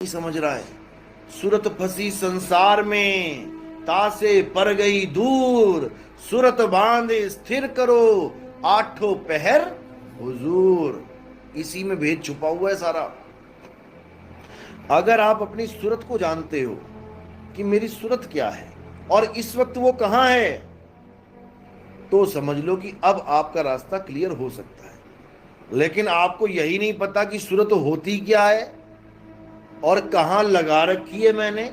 समझ रहा है। सूरत फंसी संसार में, तासे पर गई दूर, सूरत बांधे स्थिर करो, आठों पहर हुजूर। इसी में भेद छुपा हुआ है सारा। अगर आप अपनी सूरत को जानते हो कि मेरी सूरत क्या है और इस वक्त वो कहां है, तो समझ लो कि अब आपका रास्ता क्लियर हो सकता है। लेकिन आपको यही नहीं पता कि सूरत होती क्या है और कहां लगा रखी है मैंने,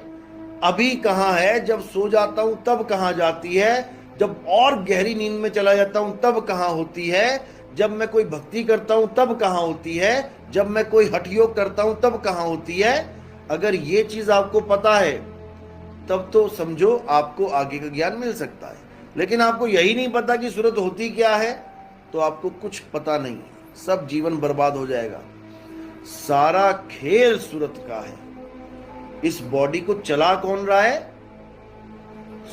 अभी कहां है, जब सो जाता हूं तब कहां जाती है, जब और गहरी नींद में चला जाता हूं तब कहां होती है, जब मैं कोई भक्ति करता हूं तब कहां होती है, जब मैं कोई हठ योग करता हूं तब कहां होती है। अगर ये चीज आपको पता है तब तो समझो आपको आगे का ज्ञान मिल सकता है। लेकिन आपको यही नहीं पता कि सूरत होती क्या है, तो आपको कुछ पता नहीं, सब जीवन बर्बाद हो जाएगा। सारा खेल सूरत का है। इस बॉडी को चला कौन रहा है?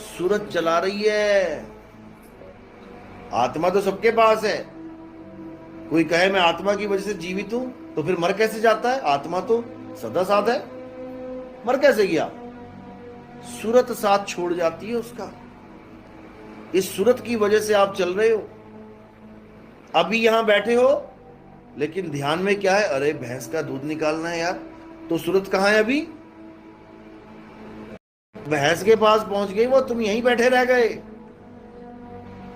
सूरत चला रही है। आत्मा तो सबके पास है। कोई कहे मैं आत्मा की वजह से जीवित हूं, तो फिर मर कैसे जाता है? आत्मा तो सदा साथ है, मर कैसे गया? सूरत साथ छोड़ जाती है उसका। इस सूरत की वजह से आप चल रहे हो। अभी यहां बैठे हो, लेकिन ध्यान में क्या है? अरे भैंस का दूध निकालना है यार। तो सूरत कहां है? अभी भैंस के पास पहुंच गई वो, तुम यहीं बैठे रह गए।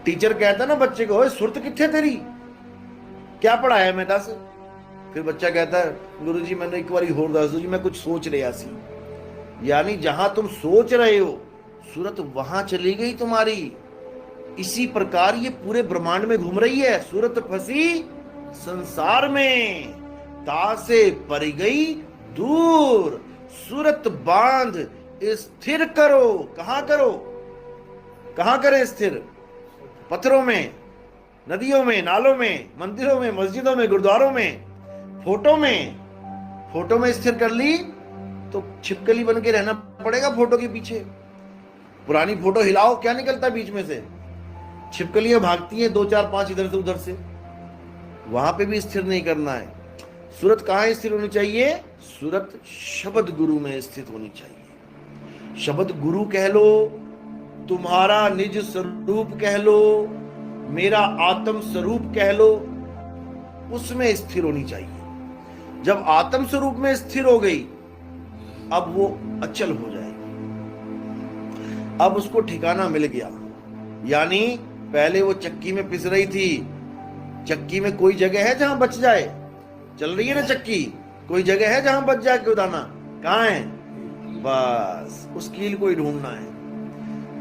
टीचर कहता ना बच्चे को, सुरत किथे तेरी, क्या पढ़ाया मैं दस। फिर बच्चा कहता है गुरुजी मैंने एक बार होर दस दो जी, मैं कुछ सोच रहा सी। यानी जहां तुम सोच रहे हो सूरत वहां चली गई तुम्हारी। इसी प्रकार ये पूरे ब्रह्मांड में घूम रही है। सूरत फंसी संसार में, तासे पर गई दूर, सूरत बांध स्थिर करो। कहां करो? कहां करें स्थिर? पत्थरों में, नदियों में, नालों में, मंदिरों में, मस्जिदों में, गुरुद्वारों में, फोटो में। फोटो में स्थिर कर ली तो छिपकली बन के रहना पड़ेगा फोटो के पीछे। पुरानी फोटो हिलाओ, क्या निकलता है बीच में से? छिपकलियां भागती हैं, 2 4 5 इधर से उधर से। वहां पे भी स्थिर नहीं करना है। सूरत कहां स्थिर होनी चाहिए? सूरत शब्द गुरु में स्थित होनी चाहिए। शब्द गुरु कह लो, तुम्हारा निज स्वरूप कह लो, मेरा आत्म स्वरूप कह लो, उसमें स्थिर होनी चाहिए। जब आत्म स्वरूप में स्थिर हो गई, अब वो अचल हो जाएगी। अब उसको ठिकाना मिल गया। यानी पहले वो चक्की में पिस रही थी, चक्की में कोई जगह है जहां बच जाए? चल रही है ना चक्की, कोई जगह है जहां बच जाए कोई दाना? कहां है? बस उस कील को ही ढूंढना है।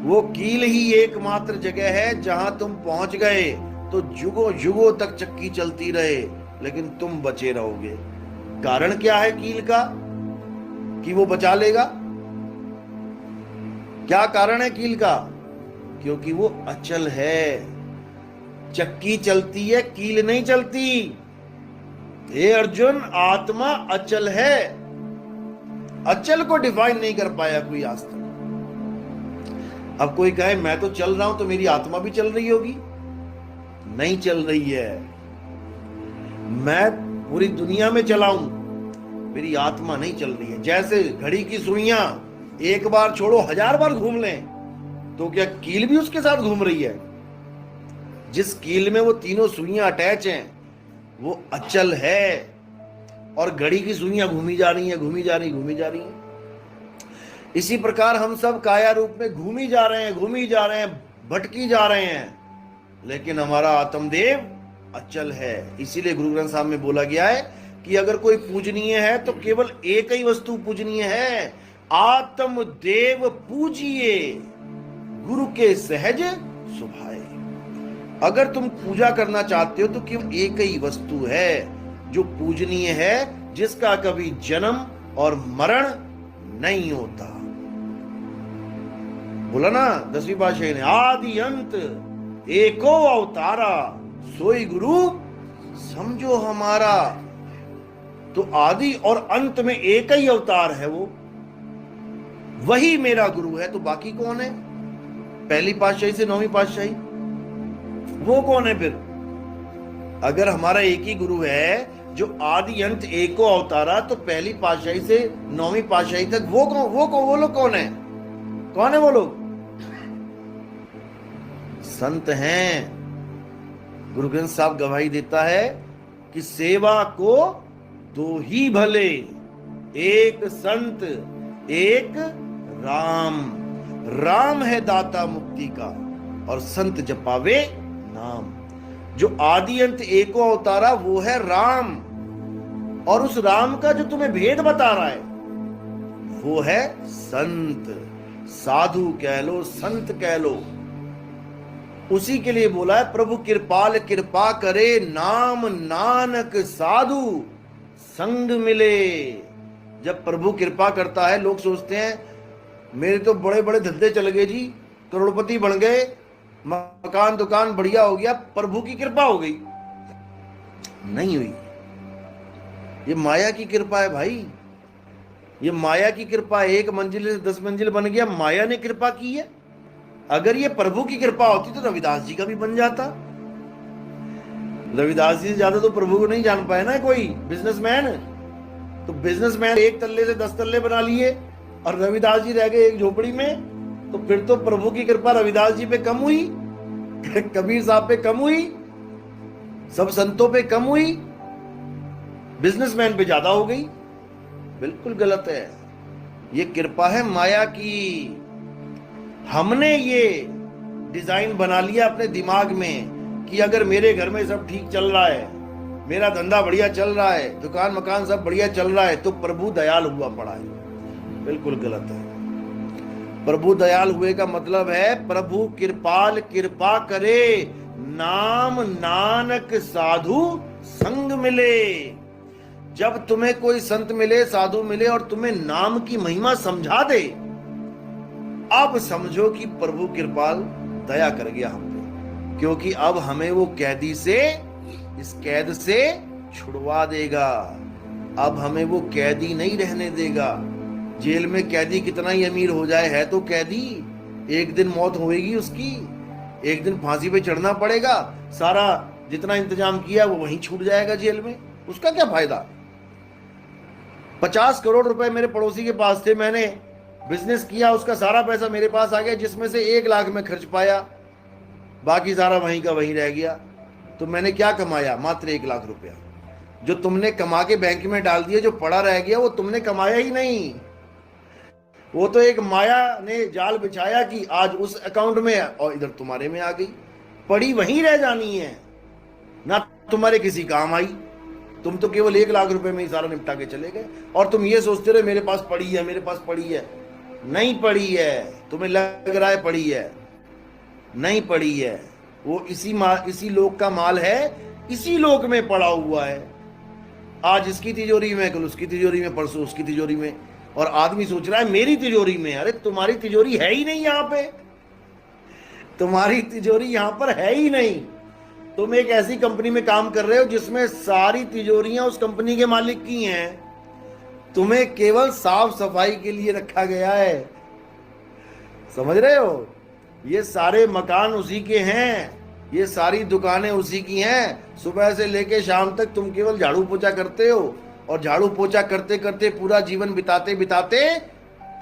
वो कील ही एकमात्र जगह है जहां तुम पहुंच गए तो युगों युगों तक चक्की चलती रहे, लेकिन तुम बचे रहोगे। कारण क्या है कील का कि वो बचा लेगा? क्या कारण है कील का? क्योंकि वो अचल है। चक्की चलती है, कील नहीं चलती। हे अर्जुन, आत्मा अचल है। अचल को डिफाइन नहीं कर पाया कोई आज तक। अब कोई कहे मैं तो चल रहा हूं तो मेरी आत्मा भी चल रही होगी। नहीं चल रही है। मैं पूरी दुनिया में चला हूं, मेरी आत्मा नहीं चल रही है। जैसे घड़ी की सुइयां एक बार छोड़ो 1000 बार घूम लें, तो क्या कील भी उसके साथ घूम रही है? जिस कील में वो तीनों सुइयां अटैच हैं वो अचल है, और घड़ी की सुइयां घूमी जा रही हैं, घूमी जा रही, घूमी जा रही हैं। इसी प्रकार हम सब काया रूप में घूमी जा रहे हैं, घूमी जा रहे हैं, भटकी जा रहे हैं, लेकिन हमारा आत्मदेव अचल है। इसीलिए गुरु ग्रंथ साहब में बोला गया है कि अगर कोई पूजनीय है तो केवल एक ही वस्तु पूजनीय है, आत्मदेव पूजिए, गुरु के सहज सुभाए। अगर तुम पूजा करना चाहते हो तो केवल एक ही वस्तु है जो पूजनीय है, जिसका कभी जन्म और मरण नहीं होता। बोला ना 10वीं पातशाही ने, आदि अंत एको अवतारा, सोई गुरु समझो हमारा। तो आदि और अंत में एक ही अवतार है, वो वही मेरा गुरु है। तो बाकी कौन है? पहली पातशाही से 9वीं पातशाही, वो कौन है फिर? अगर हमारा एक ही गुरु है जो आदि अंत एको अवतारा, तो पहली पातशाही से 9वीं पातशाही तक वो लोग कौन है? कौन है वो लोग? संत हैं। गुरु ग्रंथ साहब गवाही देता है कि सेवा को दो ही भले, एक संत एक राम। राम है दाता मुक्ति का और संत जपावे नाम। जो आदि अंत एको अवतारा वो है राम, और उस राम का जो तुम्हें भेद बता रहा है वो है संत। साधु कह लो, संत कह लो, उसी के लिए बोला है प्रभु कृपाल कृपा करे, नाम नानक साधु संग मिले। जब प्रभु कृपा करता है, लोग सोचते हैं मेरे तो बड़े बड़े धंधे चल गए जी, करोड़पति बन गए, मकान दुकान बढ़िया हो गया, प्रभु की कृपा हो गई। नहीं हुई, ये माया की कृपा है भाई। ये माया की कृपा, 1 मंजिल से 10 मंजिल बन गया, माया ने कृपा की है। अगर ये प्रभु की कृपा होती तो रविदास जी का भी बन जाता। रविदास जी से ज्यादा तो प्रभु को नहीं जान पाए ना कोई बिजनेसमैन। तो बिजनेसमैन 1 तल्ले से 10 तल्ले बना लिए और रविदास जी रह गए एक झोपड़ी में, तो फिर तो प्रभु की कृपा रविदास जी पे कम हुई, कबीर साहब पे कम हुई, सब संतों पे कम हुई, बिजनेसमैन पे ज्यादा हो गई। बिल्कुल गलत है। ये कृपा है माया की। हमने ये डिजाइन बना लिया अपने दिमाग में कि अगर मेरे घर में सब ठीक चल रहा है, मेरा धंधा बढ़िया चल रहा है, दुकान मकान सब बढ़िया चल रहा है, तो प्रभु दयाल हुआ पड़ा है। बिल्कुल गलत है। प्रभु दयाल हुए का मतलब है प्रभु कृपाल कृपा करे, नाम नानक साधु संग मिले। जब तुम्हें कोई संत मिले, साधु मिले और तुम्हें नाम की महिमा समझा दे, अब समझो कि प्रभु कृपाल दया कर गया हम पे, क्योंकि अब हमें वो कैदी से, इस कैद से छुड़वा देगा। अब हमें वो कैदी नहीं रहने देगा। जेल में कैदी कितना ही अमीर हो जाए, है तो कैदी, एक दिन मौत होएगी उसकी, एक दिन फांसी पे चढ़ना पड़ेगा, सारा जितना इंतजाम किया वो वहीं छूट जाएगा जेल में, उसका क्या फायदा। 50 करोड़ रुपए मेरे पड़ोसी के पास थे, मैंने बिजनेस किया, उसका सारा पैसा मेरे पास आ गया, जिसमें से 1 लाख में खर्च पाया, बाकी सारा वहीं का वहीं रह गया। तो मैंने क्या कमाया? मात्र 1 लाख रुपया। जो तुमने कमा के बैंक में डाल दिया, जो पड़ा रह गया, वो तुमने कमाया ही नहीं। वो तो एक माया ने जाल बिछाया कि आज उस अकाउंट में है और इधर तुम्हारे में आ गई, पड़ी वहीं रह जानी है, ना तुम्हारे किसी काम आई। तुम तो केवल 1 लाख रुपए में ही सारा निपटा के चले गए, और तुम ये सोचते रहे मेरे पास पड़ी है, मेरे पास पड़ी है। नहीं पड़ी है, तुम्हें लग रहा है पड़ी है, नहीं पड़ी है। वो इसी लोक का माल है, इसी लोक में पड़ा हुआ है। आज इसकी तिजोरी में, कल उसकी तिजोरी में, परसों उसकी तिजोरी में, और आदमी सोच रहा है मेरी तिजोरी में। अरे तुम्हारी तिजोरी है ही नहीं यहाँ पे, तुम्हारी तिजोरी यहाँ पर है ही नहीं। तुम एक ऐसी कंपनी में काम कर रहे हो जिसमें सारी तिजोरियां उस कंपनी के मालिक की हैं, तुम्हें केवल साफ सफाई के लिए रखा गया है। समझ रहे हो? ये सारे मकान उसी के हैं, ये सारी दुकानें उसी की हैं। सुबह से लेके शाम तक तुम केवल झाड़ू पोछा करते हो, और झाड़ू पोछा करते करते पूरा जीवन बिताते बिताते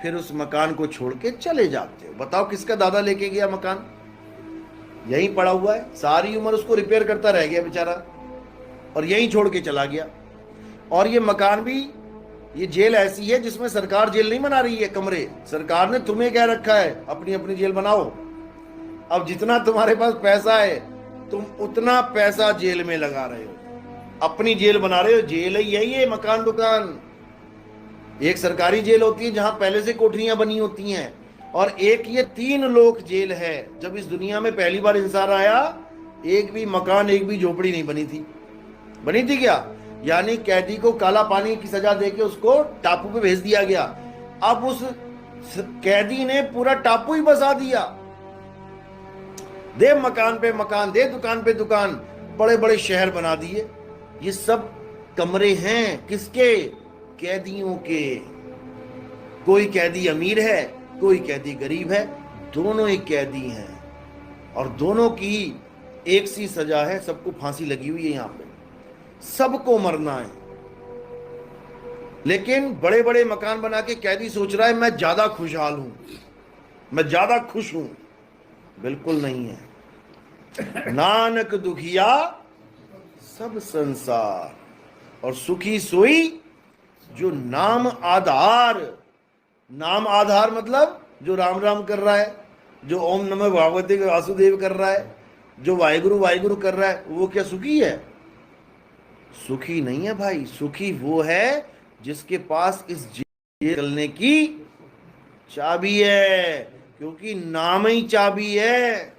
फिर उस मकान को छोड़ के चले जाते हो। बताओ किसका दादा लेके गया मकान? यहीं पड़ा हुआ है, सारी उम्र उसको रिपेयर करता रह गया बेचारा, और यहीं छोड़ के चला गया। और ये मकान भी, ये जेल ऐसी है जिसमें सरकार जेल नहीं बना रही है कमरे, सरकार ने तुम्हें क्या रखा है, अपनी अपनी जेल बनाओ। अब जितना तुम्हारे पास पैसा है, तुम उतना पैसा जेल में लगा रहे हो, अपनी जेल बना रहे हो। जेल ही है ये मकान दुकान। एक सरकारी जेल होती है जहां पहले से कोठरियां बनी होती हैं, और एक ये 3 लोक जेल है। जब इस दुनिया में पहली बार इंसान आया, एक भी मकान, एक भी झोपड़ी नहीं बनी थी। बनी थी क्या? यानी कैदी को काला पानी की सजा देके उसको टापू पे भेज दिया गया। अब उस कैदी ने पूरा टापू ही बसा दिया, दे मकान पे मकान, दे दुकान पे दुकान, बड़े बड़े शहर बना दिए। ये सब कमरे हैं किसके? कैदियों के। कोई कैदी अमीर है, कोई कैदी गरीब है, दोनों ही कैदी हैं, और दोनों की एक सी सजा है। सबको फांसी लगी हुई है यहाँ पे। सबको मरना है। लेकिन बड़े बड़े मकान बना के कैदी सोच रहा है मैं ज्यादा खुशहाल हूं, मैं ज्यादा खुश हूं। बिल्कुल नहीं है। नानक दुखिया सब संसार, और सुखी सोई जो नाम आधार। नाम आधार मतलब जो राम राम कर रहा है, जो ओम नमः भगवते वासुदेव कर रहा है, जो वाहिगुरु वाहिगुरु कर रहा है, वो क्या सुखी है? सुखी नहीं है भाई। सुखी वो है जिसके पास इस जीवन चलने की चाबी है, क्योंकि नाम ही चाबी है।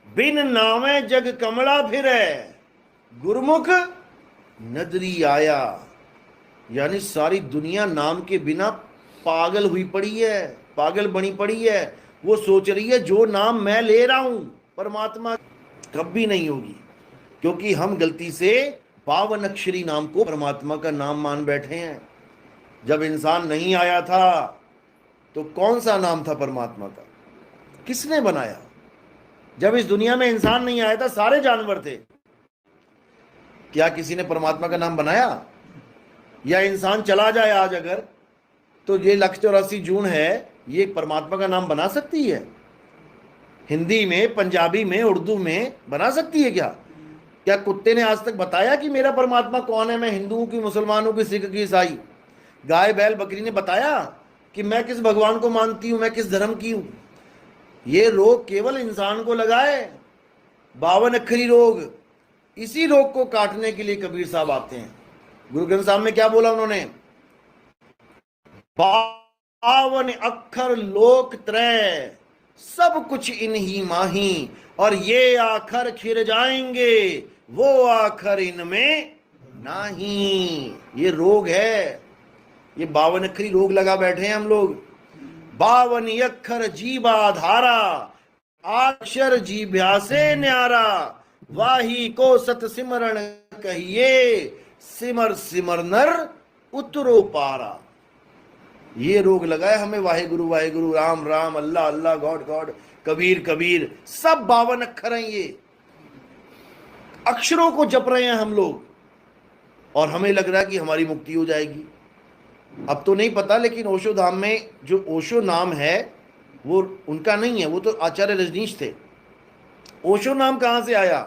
बिन नामे जग कमला फिरे, गुरमुख नदरी आया। यानी सारी दुनिया नाम के बिना पागल हुई पड़ी है, पागल बनी पड़ी है। वो सोच रही है जो नाम मैं ले रहा हूं परमात्मा कभी नहीं होगी, क्योंकि हम गलती से 52 अक्षरी नाम को परमात्मा का नाम मान बैठे हैं। जब इंसान नहीं आया था तो कौन सा नाम था परमात्मा का? किसने बनाया? जब इस दुनिया में इंसान नहीं आया था सारे जानवर थे। क्या किसी ने परमात्मा का नाम बनाया? या इंसान चला जाए आज अगर, तो ये 184 जून है, ये परमात्मा का नाम बना सकती है? हिंदी में, पंजाबी में, उर्दू में बना सकती है क्या? क्या कुत्ते ने आज तक बताया कि मेरा परमात्मा कौन है? मैं हिंदू हूं कि मुसलमान हूं कि सिख की ईसाई? गाय बैल बकरी ने बताया कि मैं किस भगवान को मानती हूं, मैं किस धर्म की हूं? ये रोग केवल इंसान को लगा है, 52 अक्षरी रोग। इसी रोग को काटने के लिए कबीर साहब आते हैं। गुरु ग्रंथ साहब में क्या बोला उन्होंने? 52 अक्षर लोक त्रय, सब कुछ इन्हीं माही, और ये आखर खिर जाएंगे, वो आखर इनमें नहीं। ये रोग है, ये 52 अक्षरी रोग लगा बैठे हैं हम लोग। 52 अक्षर जीवा धारा, अक्षर जीभ्या से न्यारा, वाही को सत सिमरण कहिए, सिमर सिमर नर उतरो पारा। ये रोग लगा है हमें। वाहिगुरु वाहिगुरु, राम राम, अल्लाह अल्लाह, गॉड गॉड, कबीर कबीर, सब 52 अक्षर हैं। ये अक्षरों को जप रहे हैं हम लोग, और हमें लग रहा है कि हमारी मुक्ति हो जाएगी। अब तो नहीं पता, लेकिन ओशो धाम में जो ओशो नाम है वो उनका नहीं है, वो तो आचार्य रजनीश थे। ओशो नाम कहां से आया?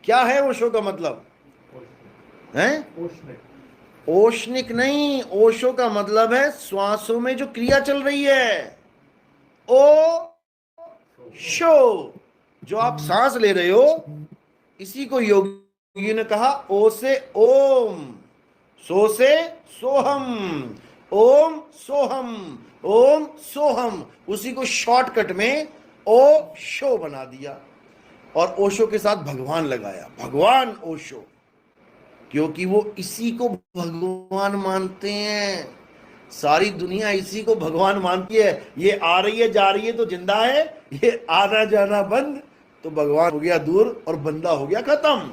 क्या है ओशो का मतलब? है ओशनिक नहीं, ओशो का मतलब है श्वासों में जो क्रिया चल रही है। ओ शो, जो आप सांस ले रहे हो, इसी को योगी ने कहा ओ से ओम, सो से सोहम, ओम सोहम, ओम सोहम। उसी को शॉर्टकट में ओ शो बना दिया, और ओशो के साथ भगवान लगाया, भगवान ओशो, क्योंकि वो इसी को भगवान मानते हैं। सारी दुनिया इसी को भगवान मानती है। ये आ रही है जा रही है तो जिंदा है, ये आना जाना बंद तो भगवान हो गया दूर और बंदा हो गया खत्म।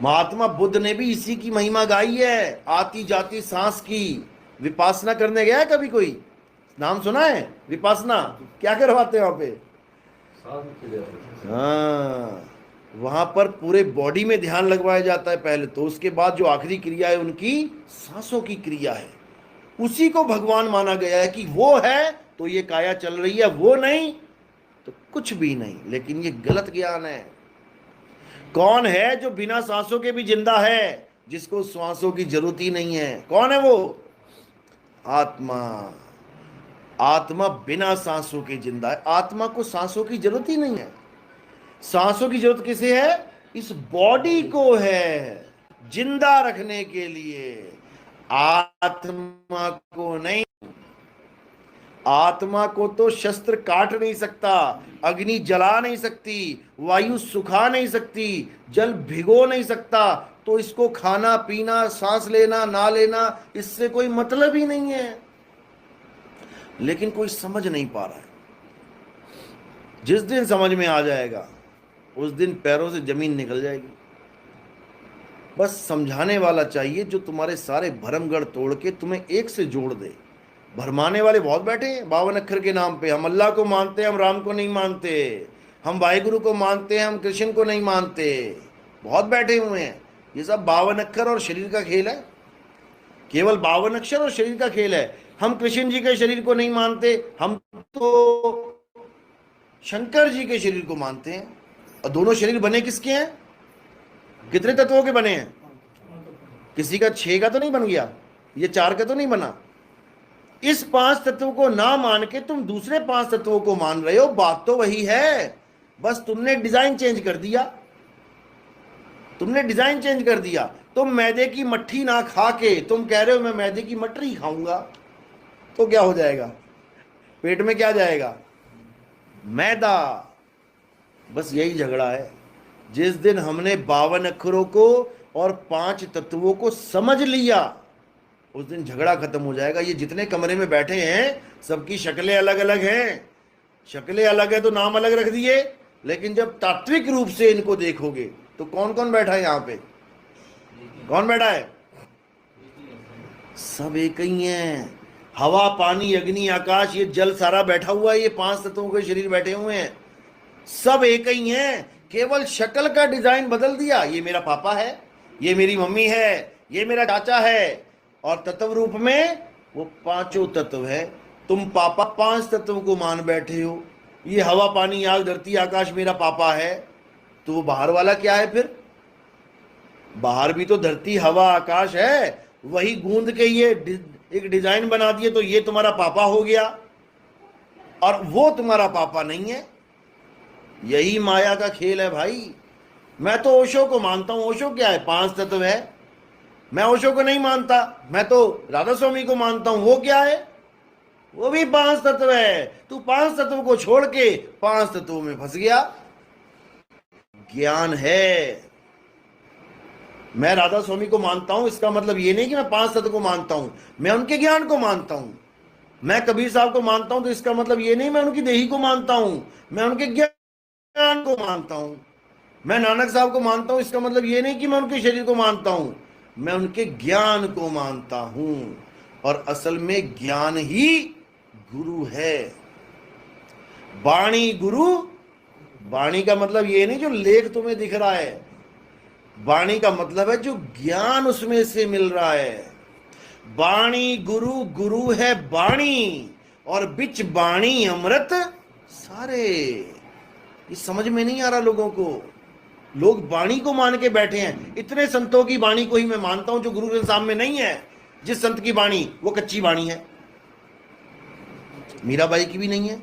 महात्मा बुद्ध ने भी इसी की महिमा गाई है, आती जाती सांस की। विपासना करने गया है कभी कोई? नाम सुना है विपासना? क्या करवाते हैं वहां पे? हाँ, वहां पर पूरे बॉडी में ध्यान लगवाया जाता है पहले तो, उसके बाद जो आखिरी क्रिया है उनकी सांसों की क्रिया है। उसी को भगवान माना गया है कि वो है तो ये काया चल रही है, वो नहीं तो कुछ भी नहीं। लेकिन ये गलत ज्ञान है। कौन है जो बिना सांसों के भी जिंदा है, जिसको सांसों की जरूरत ही नहीं है? कौन है वो? आत्मा। आत्मा बिना सांसों के जिंदा है। आत्मा को सांसों की जरूरत ही नहीं है। सांसों की जरूरत किसे है? इस बॉडी को है, जिंदा रखने के लिए, आत्मा को नहीं। आत्मा को तो शस्त्र काट नहीं सकता, अग्नि जला नहीं सकती, वायु सुखा नहीं सकती, जल भिगो नहीं सकता, तो इसको खाना पीना, सांस लेना ना लेना, इससे कोई मतलब ही नहीं है। लेकिन कोई समझ नहीं पा रहा है। जिस दिन समझ में आ जाएगा उस दिन पैरों से जमीन निकल जाएगी। बस समझाने वाला चाहिए जो तुम्हारे सारे भरमगढ़ तोड़ के तुम्हें एक से जोड़ दे। भरमाने वाले बहुत बैठे हैं 52 अक्षर के नाम पे। हम अल्लाह को मानते हैं, हम राम को नहीं मानते। हम वाहिगुरु को मानते हैं, हम कृष्ण को नहीं मानते। बहुत बैठे हुए हैं। ये सब 52 अक्षर और शरीर का खेल है, केवल 52 अक्षर और शरीर का खेल है। हम कृष्ण जी के शरीर को नहीं मानते, हम तो शंकर जी के शरीर को मानते हैं। और दोनों शरीर बने किसके हैं? कितने तत्वों के बने हैं? किसी का 6 का तो नहीं बन गया, ये 4 का तो नहीं बना। इस 5 तत्वों को ना मान के तुम दूसरे 5 तत्वों को मान रहे हो। बात तो वही है, बस तुमने डिजाइन चेंज कर दिया। तुमने डिजाइन चेंज कर दिया। तुम मैदे की मट्ठी ना खा के तुम कह रहे हो मैं मैदे की मटरी खाऊंगा, तो क्या हो जाएगा? पेट में क्या जाएगा? मैदा। बस यही झगड़ा है। जिस दिन हमने 52 अक्षरों को और 5 तत्वों को समझ लिया, उस दिन झगड़ा खत्म हो जाएगा। ये जितने कमरे में बैठे हैं सबकी शक्लें अलग अलग हैं। शक्लें अलग है तो नाम अलग रख दिए, लेकिन जब तात्विक रूप से इनको देखोगे तो कौन कौन बैठा है यहाँ पे? कौन बैठा है? सब एक ही हैं। हवा, पानी, अग्नि, आकाश, ये जल सारा बैठा हुआ है। ये 5 तत्वों के शरीर बैठे हुए हैं, सब एक ही हैं। केवल शक्ल का डिजाइन बदल दिया। ये मेरा पापा है, ये मेरी मम्मी है, ये मेरा चाचा है। और तत्व रूप में वो 5 तत्व है। तुम पापा 5 तत्वों को मान बैठे हो। ये हवा, पानी, आग, धरती, आकाश मेरा पापा है, तो वो बाहर वाला क्या है फिर? बाहर भी तो धरती, हवा, आकाश है। वही गूंद के ये एक डिजाइन बना दिए, तो ये तुम्हारा पापा हो गया और वो तुम्हारा पापा नहीं है। यही माया का खेल है भाई। मैं तो ओशो को मानता हूं। ओशो क्या है? 5 तत्व है। मैं ओशो को नहीं मानता, मैं तो राधा स्वामी को मानता हूं। वो क्या है? वो भी 5 तत्व है। तू 5 तत्वों को छोड़ के 5 तत्वों में फंस गया। ज्ञान है। मैं राधा स्वामी को मानता हूं, इसका मतलब ये नहीं कि मैं 5 तत्व को मानता हूं, मैं उनके ज्ञान को मानता हूं। मैं कबीर साहब को मानता हूं तो इसका मतलब ये नहीं मैं उनकी देही को मानता हूं, मैं उनके ज्ञान को मानता हूं। मैं नानक साहब को मानता हूं, इसका मतलब ये नहीं कि मैं उनके शरीर को मानता हूं, मैं उनके ज्ञान को मानता हूं। और असल में ज्ञान ही गुरु है। वाणी गुरु। वाणी का मतलब ये नहीं जो लेख तुम्हें दिख रहा है, वाणी का मतलब है जो ज्ञान उसमें से मिल रहा है। वाणी गुरु, गुरु है वाणी, और बिच वाणी अमृत सारे। ये समझ में नहीं आ रहा लोगों को। लोग वाणी को मान के बैठे हैं। इतने संतों की वाणी को ही मैं मानता हूं जो गुरु ग्रंथ साहब में नहीं है। जिस संत की वाणी वो कच्ची वाणी है। मीराबाई की भी नहीं है।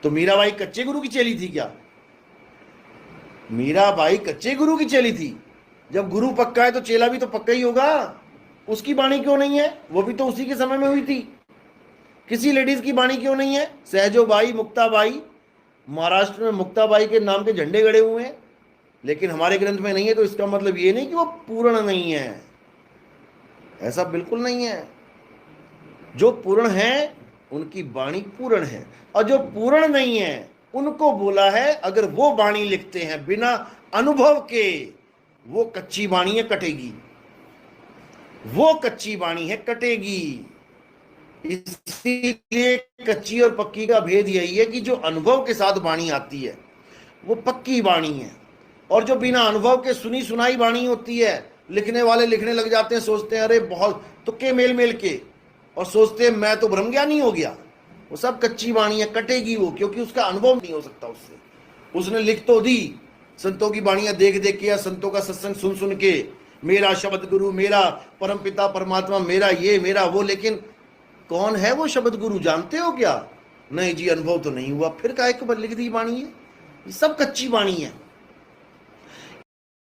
तो मीराबाई कच्चे गुरु की चेली थी क्या? मीराबाई कच्चे गुरु की चेली थी। जब गुरु पक्का है तो चेला भी तो पक्का ही होगा। उसकी वाणी क्यों नहीं है? वो भी तो उसी के समय में हुई थी। किसी लेडीज की वाणी क्यों नहीं है? सहजोबाई, मुक्ताबाई, महाराष्ट्र में मुक्ताबाई के नाम के झंडे गड़े हुए हैं, लेकिन हमारे ग्रंथ में नहीं है। तो इसका मतलब ये नहीं कि वो पूर्ण नहीं है, ऐसा बिल्कुल नहीं है। जो पूर्ण है उनकी वाणी पूर्ण है, और जो पूर्ण नहीं है उनको बोला है अगर वो वाणी लिखते हैं बिना अनुभव के, वो कच्ची वाणी है, कटेगी। वो कच्ची वाणी है, कटेगी। इसीलिए कच्ची और पक्की का भेद यही है कि जो अनुभव के साथ वाणी आती है वो पक्की वाणी है, और जो बिना अनुभव के सुनी सुनाई वाणी होती है, लिखने वाले लिखने लग जाते हैं, सोचते हैं अरे बहुत तुक्के मेल मेल के, और सोचते हैं मैं तो ब्रह्मज्ञानी हो गया। वो सब कच्ची वाणी है, कटेगी वो, क्योंकि उसका अनुभव नहीं हो सकता उससे। उसने लिख तो दी संतों की वाणियां देख देख के या संतों का सत्संग सुन सुन के, मेरा शब्द गुरु, मेरा परम पिता परमात्मा, मेरा ये मेरा वो, लेकिन कौन है वो शब्द गुरु जानते हो क्या? नहीं जी, अनुभव तो नहीं हुआ। फिर काहे को लिख दी वाणी है? ये सब कच्ची वाणी है।